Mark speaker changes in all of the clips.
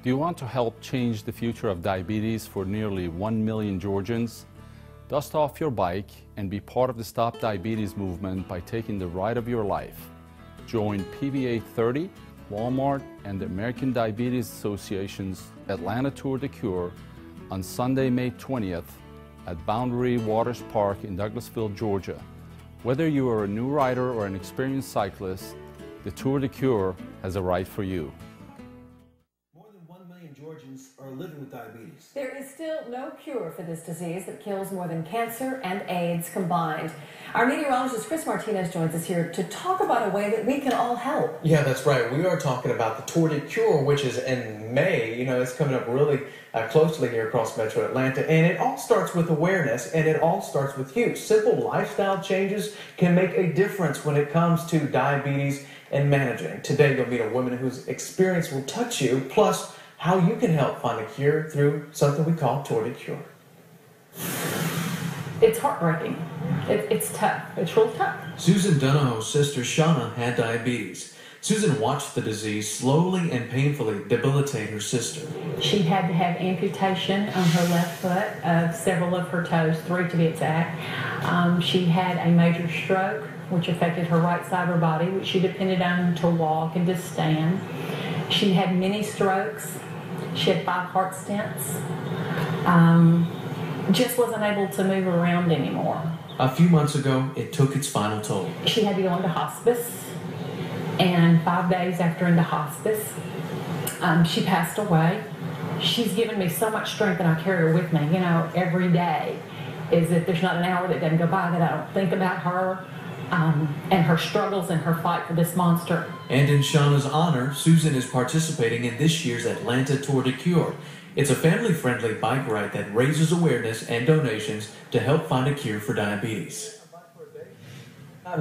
Speaker 1: Do you want to help change the future of diabetes for nearly 1 million Georgians? Dust off your bike and be part of the Stop Diabetes movement by taking the ride of your life. Join PVA 30, Walmart, and the American Diabetes Association's Atlanta Tour de Cure on Sunday, May 20th at Boundary Waters Park in Douglasville, Georgia. Whether you are a new rider or an experienced cyclist, the Tour de Cure has a ride for you.
Speaker 2: More than 1 million Georgians are living with diabetes.
Speaker 3: There is still no cure for this disease that kills more than cancer and AIDS combined. Our meteorologist Chris Martinez joins us here to talk about a way that we can all help.
Speaker 2: Yeah, that's right. We are talking about the Tour de Cure, which is in May. You know, it's coming up really closely here across Metro Atlanta. And it all starts with awareness, and it all starts with you. Simple lifestyle changes can make a difference when it comes to diabetes and managing. Today, you'll meet a woman whose experience will touch you, plus how you can help find a cure through something we call Tour de Cure.
Speaker 3: It's heartbreaking. It's tough. It's real tough.
Speaker 2: Susan Donahoe's sister Shauna had diabetes. Susan watched the disease slowly and painfully debilitate her sister.
Speaker 3: She had to have amputation on her left foot of several of her toes, 3 to be exact. She had a major stroke, which affected her right side of her body, which she depended on to walk and to stand. She had many strokes. She had 5 heart stents. Just wasn't able to move around anymore.
Speaker 2: A few months ago, it took its final toll.
Speaker 3: She had to go into hospice, and 5 days after into hospice, she passed away. She's given me so much strength, and I carry her with me, you know, every day. Is that there's not an hour that doesn't go by that I don't think about her and her struggles and her fight for this monster.
Speaker 2: And in Shauna's honor, Susan is participating in this year's Atlanta Tour de Cure. It's a family-friendly bike ride that raises awareness and donations to help find a cure for diabetes.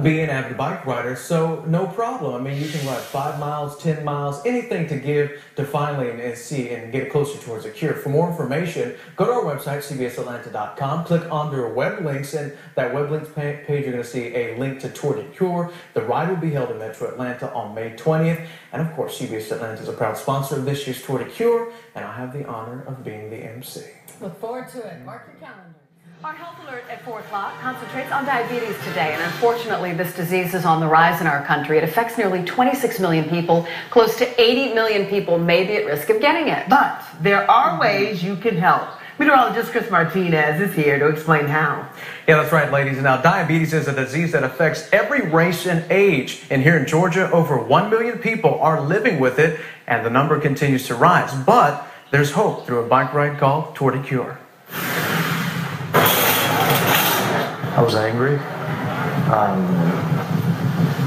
Speaker 2: Be an avid bike rider, so no problem. I mean, you can ride 5 miles, 10 miles, anything to give to finally and see and get closer towards a cure. For more information, go to our website, cbsatlanta.com, click on their web links, and that web links page, you're going to see a link to Tour de Cure. The ride will be held in Metro Atlanta on May 20th, and of course, CBS Atlanta is a proud sponsor of this year's Tour de Cure, and I have the honor of being the MC.
Speaker 3: Look forward to it. Mark your calendar.
Speaker 4: Our health alert at 4 o'clock concentrates on diabetes today, and unfortunately this disease is on the rise in our country. It affects nearly 26 million people. Close to 80 million people may be at risk of getting it.
Speaker 5: But there are ways you can help. Meteorologist Chris Martinez is here to explain how.
Speaker 2: Yeah, that's right, ladies. Now, diabetes is a disease that affects every race and age. And here in Georgia, over 1 million people are living with it, and the number continues to rise. But there's hope through a bike ride called Tour de Cure.
Speaker 6: I was angry.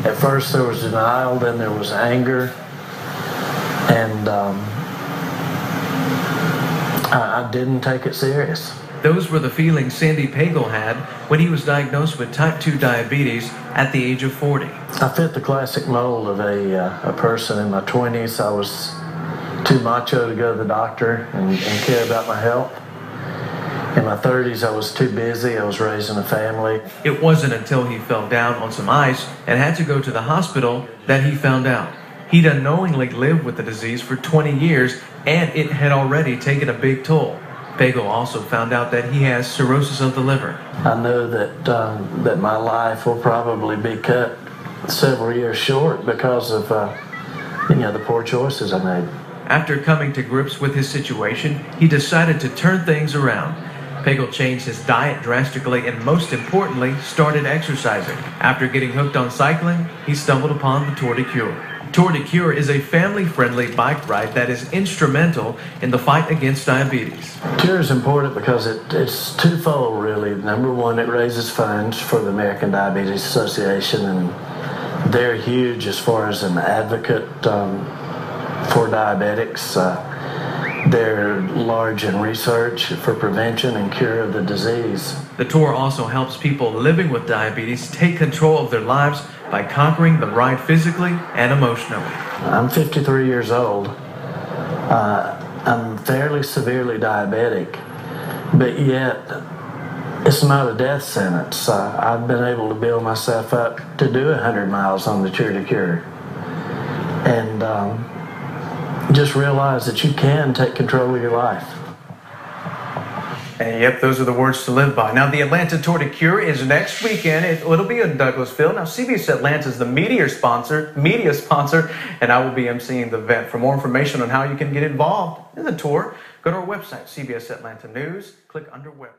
Speaker 6: At first there was denial, then there was anger, and I didn't take it serious.
Speaker 2: Those were the feelings Sandy Pagel had when he was diagnosed with type 2 diabetes at the age of 40.
Speaker 6: I fit the classic mold of a person in my 20s. I was too macho to go to the doctor and care about my health. In my 30s, I was too busy. I was raising a family.
Speaker 2: It wasn't until he fell down on some ice and had to go to the hospital that he found out. He'd unknowingly lived with the disease for 20 years, and it had already taken a big toll. Pagel also found out that he has cirrhosis of the liver.
Speaker 6: I know that my life will probably be cut several years short because of the poor choices I made.
Speaker 2: After coming to grips with his situation, he decided to turn things around. Pagel changed his diet drastically and, most importantly, started exercising. After getting hooked on cycling, he stumbled upon the Tour de Cure. Tour de Cure is a family-friendly bike ride that is instrumental in the fight against diabetes.
Speaker 6: Cure is important because it's twofold, really. Number one, it raises funds for the American Diabetes Association, and they're huge as far as an advocate for diabetics. They're large in research for prevention and cure of the disease.
Speaker 2: The tour also helps people living with diabetes take control of their lives by conquering the ride physically and emotionally.
Speaker 6: I'm 53 years old. I'm fairly severely diabetic, but yet it's not a death sentence. I've been able to build myself up to do 100 miles on the Tour de Cure. And just realize that you can take control of your life.
Speaker 2: And yep, those are the words to live by. Now, the Atlanta Tour de Cure is next weekend. It'll be in Douglasville. Now, CBS Atlanta is the media sponsor, and I will be emceeing the event. For more information on how you can get involved in the tour, go to our website, CBS Atlanta News. Click under Web.